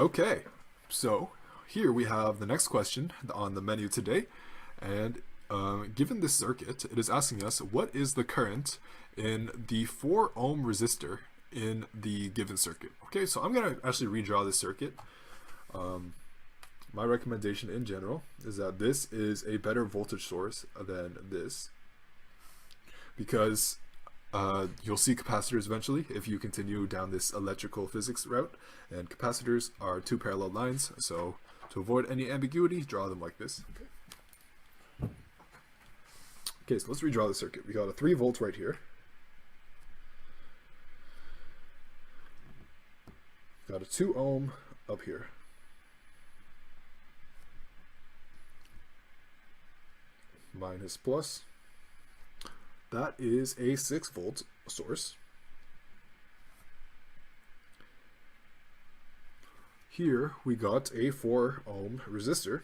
Okay, so here we have the next question on the menu today, and given this circuit, it is asking us what is the current in the 4 ohm resistor in the given circuit. Okay, so I'm going to actually redraw this circuit. My recommendation in general is that this is a better voltage source than this, because you'll see capacitors eventually if you continue down this electrical physics route, and capacitors are 2 parallel lines, so to avoid any ambiguity, draw them like this. Okay, so let's redraw the circuit. We got a 3 volts right here. Got a 2 ohm up here. Minus plus. That is a 6 volt source. Here we got a 4 ohm resistor.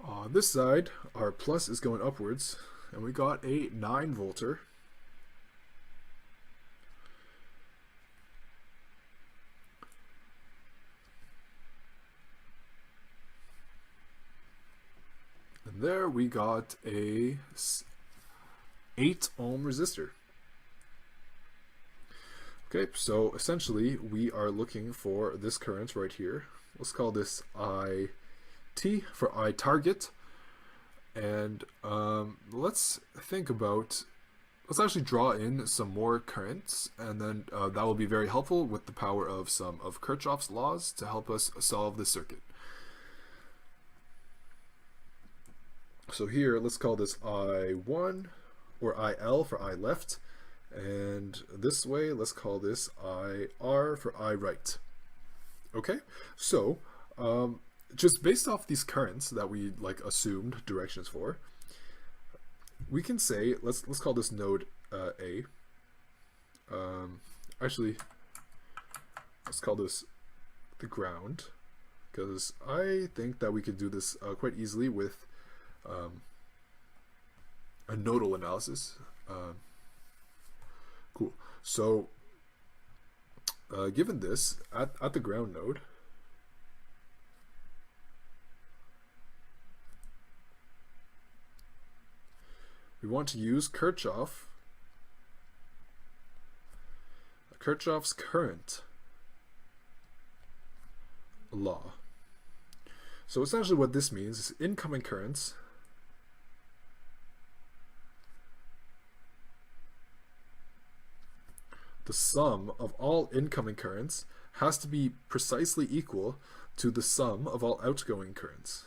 On this side, our plus is going upwards, and we got a 9 volter. And there we got a 8 ohm resistor. Okay, so essentially we are looking for this current right here. Let's call this IT for I target. And let's actually draw in some more currents, and then that will be very helpful with the power of some of Kirchhoff's laws to help us solve this circuit. So here, let's call this I1, or IL for I left, and this way, let's call this IR for I right. Okay, so just based off these currents that we assumed directions for, we can say let's call this node A. Actually, let's call this the ground, because I think that we could do this quite easily with a nodal analysis. Cool. So given this, at the ground node, we want to use Kirchhoff's current law. So essentially what this means is incoming currents the sum of all incoming currents has to be precisely equal to the sum of all outgoing currents.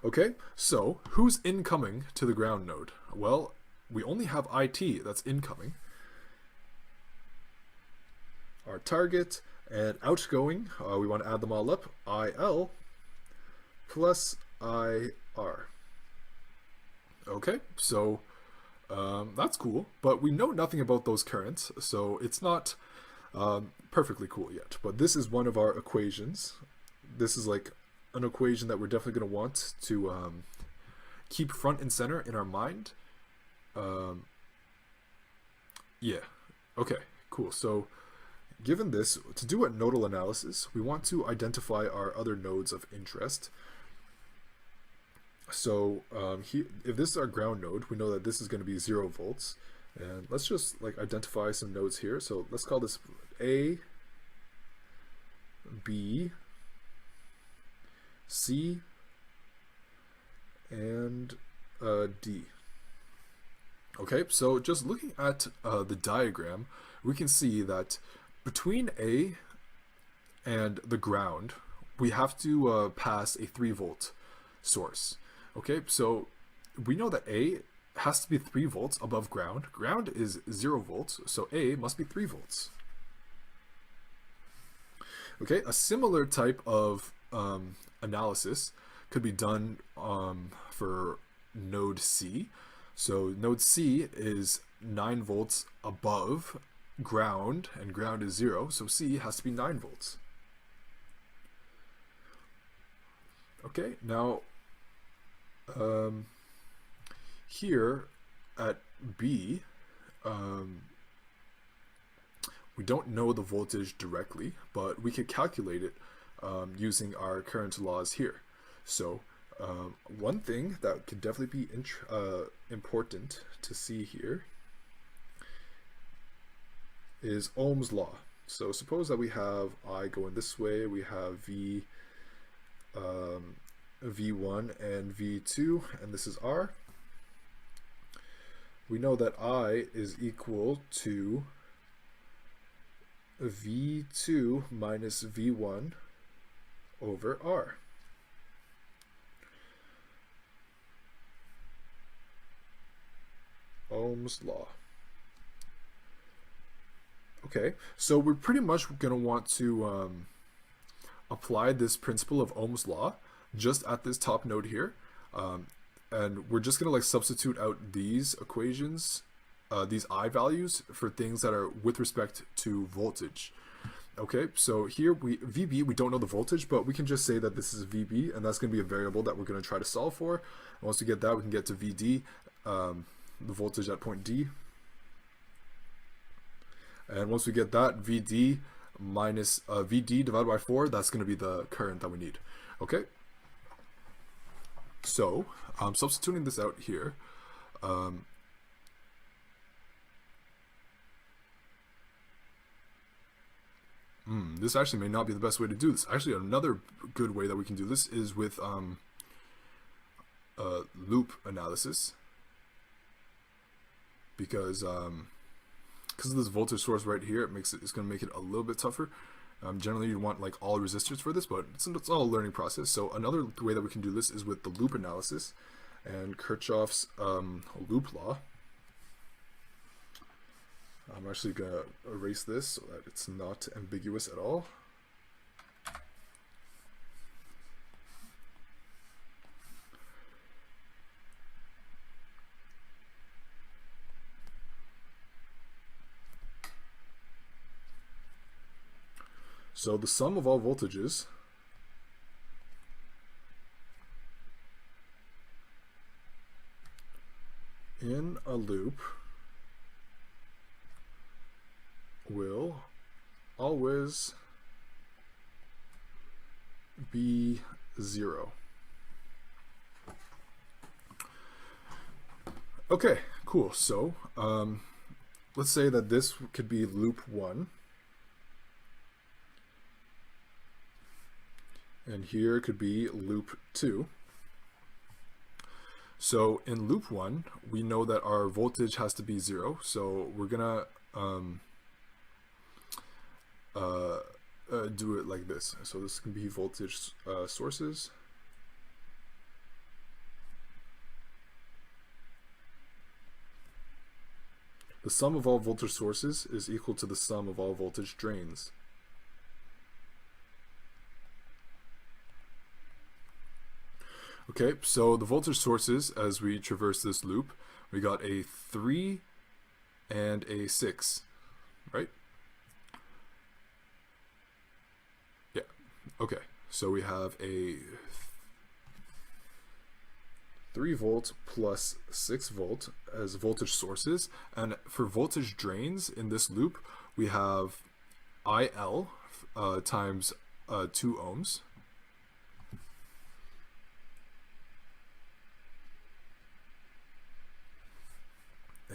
Okay, so who's incoming to the ground node? Well, we only have IT that's incoming. Our target and outgoing, we want to add them all up, IL plus IR. Okay, so that's cool, but we know nothing about those currents, so it's not perfectly cool yet. But this is one of our equations. This is like an equation that we're definitely going to want to keep front and center in our mind. Yeah, okay, cool. So given this, to do a nodal analysis, we want to identify our other nodes of interest. So if this is our ground node, we know that this is going to be 0 volts. And let's just identify some nodes here. So let's call this A, B, C, and D. Okay, so just looking at the diagram, we can see that between A and the ground, we have to pass a 3 volt source. Okay, so we know that A has to be 3 volts above ground. Ground is 0 volts, so A must be 3 volts. Okay, a similar type of analysis could be done for node C. So node C is 9 volts above ground, and ground is 0, so C has to be 9 volts. Okay, now here at B, we don't know the voltage directly, but we could calculate it using our current laws here. So one thing that could definitely be important to see here is Ohm's law. So suppose that we have I going this way, we have V1 and V2, and this is R. We know that I is equal to V2 minus V1 over R. Ohm's law. Okay, so we're pretty much going to want to apply this principle of Ohm's law just at this top node here. And we're just going to like substitute out these equations, these I values for things that are with respect to voltage. Okay, so here VB, we don't know the voltage, but we can just say that this is VB, and that's going to be a variable that we're going to try to solve for. And once we get that, we can get to VD, the voltage at point D. And once we get that, VD minus VD divided by 4, that's going to be the current that we need. Okay, so substituting this out here, this actually may not be the best way to do this. Actually, another good way that we can do this is with loop analysis, because of this voltage source right here, it's going to make it a little bit tougher. Generally, you want like all resistors for this, but it's all a learning process. So another way that we can do this is with the loop analysis and Kirchhoff's loop law. I'm actually going to erase this so that it's not ambiguous at all. So the sum of all voltages in a loop will always be 0. Okay, cool. So let's say that this could be loop 1. And here could be loop 2. So in loop 1, we know that our voltage has to be 0. So we're gonna do it like this. So this can be voltage sources. The sum of all voltage sources is equal to the sum of all voltage drains. Okay, so the voltage sources, as we traverse this loop, we got a 3 and a 6, right? Yeah, okay, so we have a 3 volt plus 6 volt as voltage sources, and for voltage drains in this loop, we have IL times 2 ohms.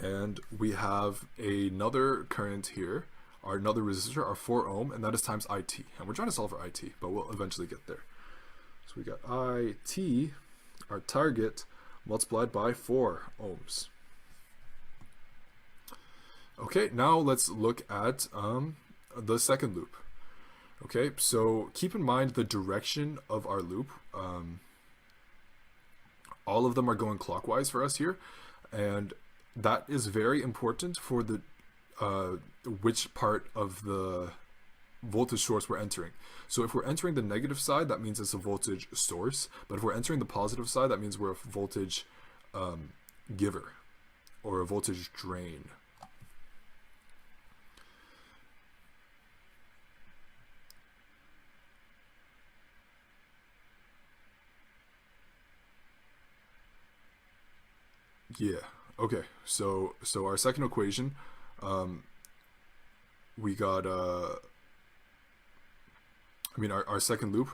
And we have another current here, another resistor, our 4 ohm, and that is times IT. And we're trying to solve for IT, but we'll eventually get there. So we got IT, our target, multiplied by 4 ohms. Okay, now let's look at the second loop. Okay, so keep in mind the direction of our loop. All of them are going clockwise for us here, and that is very important for the which part of the voltage source we're entering. So if we're entering the negative side, that means it's a voltage source, but if we're entering the positive side, that means we're a voltage giver or a voltage drain. Yeah. Okay. So our second equation, we got our second loop.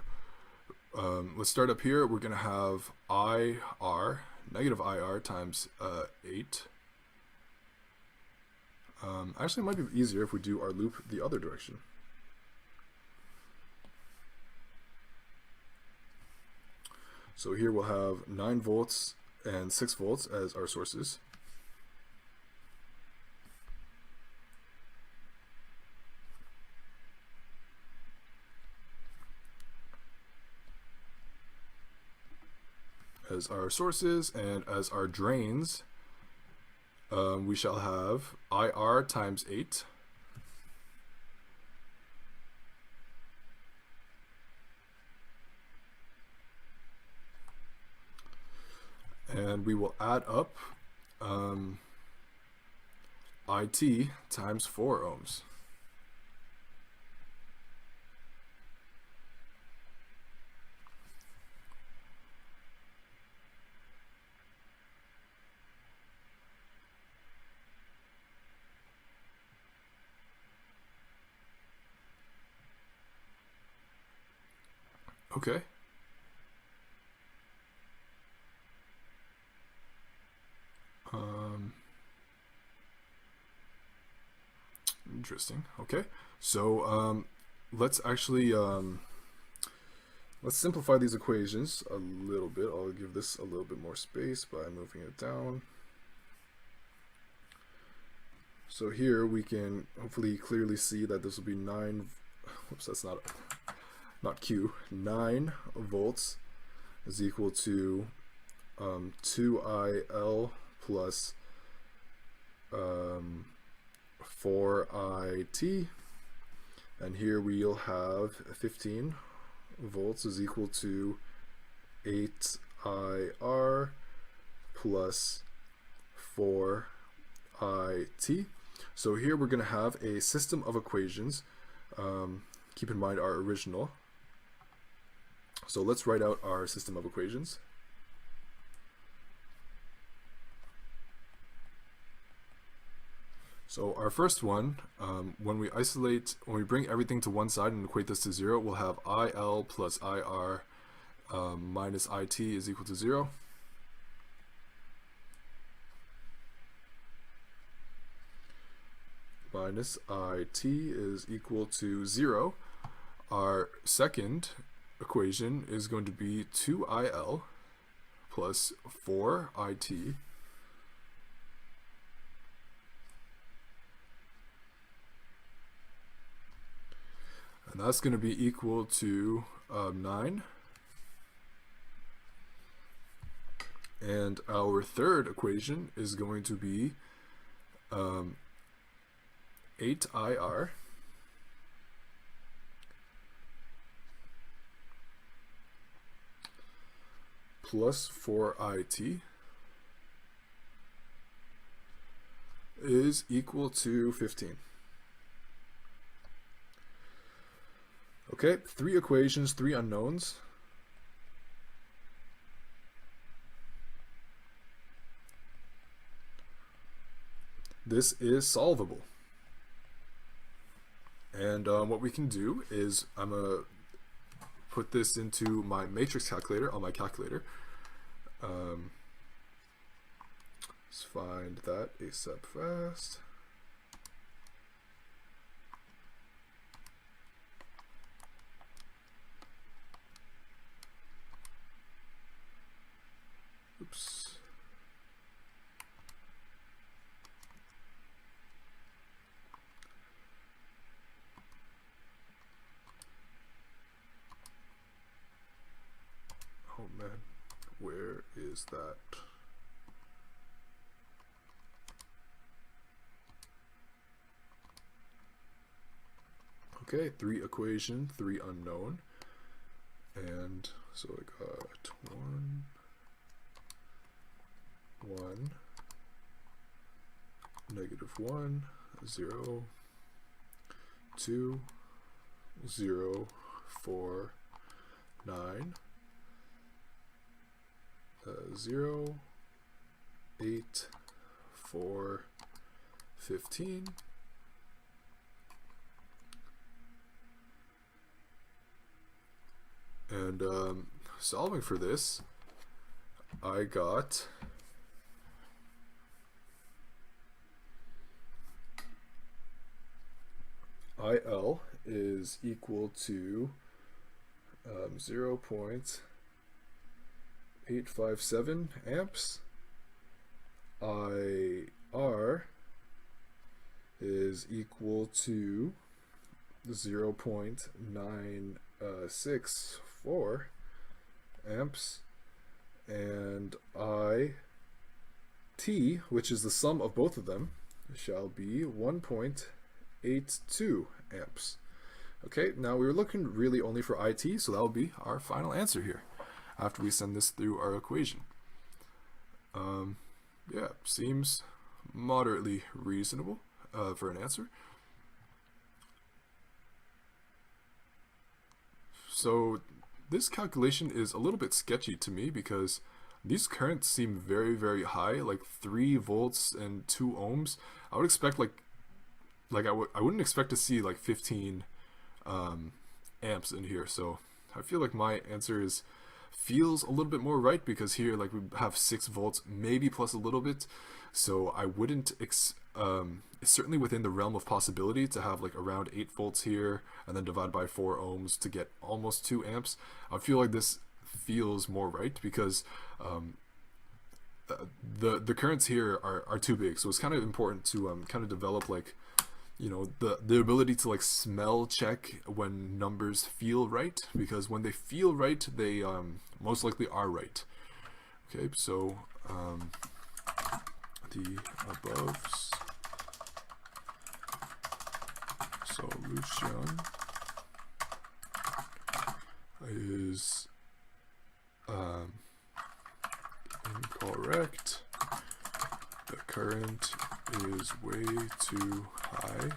Let's start up here. We're gonna have IR, negative IR times 8. Actually, it might be easier if we do our loop the other direction. So here we'll have 9 volts and 6 volts as our sources. As our sources, and as our drains, we shall have IR times 8. And we will add up IT times 4 ohms. Okay. Interesting. Okay. So let's actually let's simplify these equations a little bit. I'll give this a little bit more space by moving it down. So here we can hopefully clearly see that this will be 9. Whoops, that's not Q. 9 volts is equal to 2IL plus 4IT, and here we'll have 15 volts is equal to 8IR plus 4IT. So here we're going to have a system of equations. Keep in mind our original. So let's write out our system of equations. So our first one, when we bring everything to one side and equate this to 0, we'll have IL plus IR minus IT is equal to 0. Minus IT is equal to 0. Our second equation is going to be 2IL plus 4IT and that's going to be equal to 9. And our third equation is going to be 8IR plus 4IT is equal to 15. Okay, 3 equations, 3 unknowns. This is solvable. And what we can do is I'm going to put this into my matrix calculator on my calculator. Let's find that ASAP fast. Oops. Oh man, where is that? Okay, 3 equation, 3 unknown. And so I got 1, 1, -1, 0, 2, 0, 4, 9, 0, 8, 4, 15. And solving for this, I got IL is equal to 0.857 amps. IR is equal to 0.964 amps, and IT, which is the sum of both of them, shall be 1.82 amps. Okay, now we were looking really only for IT, so that will be our final answer here after we send this through our equation. Yeah, seems moderately reasonable for an answer. So this calculation is a little bit sketchy to me because these currents seem very, very high, like 3 volts and 2 ohms. I would expect I wouldn't expect to see like 15 amps in here. So I feel like my answer feels a little bit more right, because here like we have 6 volts, maybe plus a little bit. So I wouldn't it's certainly within the realm of possibility to have like around 8 volts here and then divide by 4 ohms to get almost 2 amps. I feel like this feels more right because the currents here are too big. So it's kind of important to kind of develop like, you know, the ability to like smell check when numbers feel right, because when they feel right, they most likely are right. Okay, so the above solution is incorrect. The current is way too high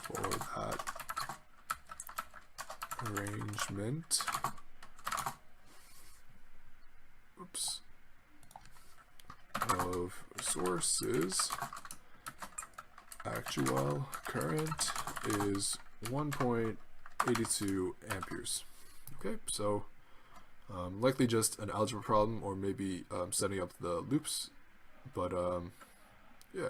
for that arrangement. Oops. Of sources. Actual current is 1.82 amperes. Okay, so likely just an algebra problem, or maybe setting up the loops, but yeah.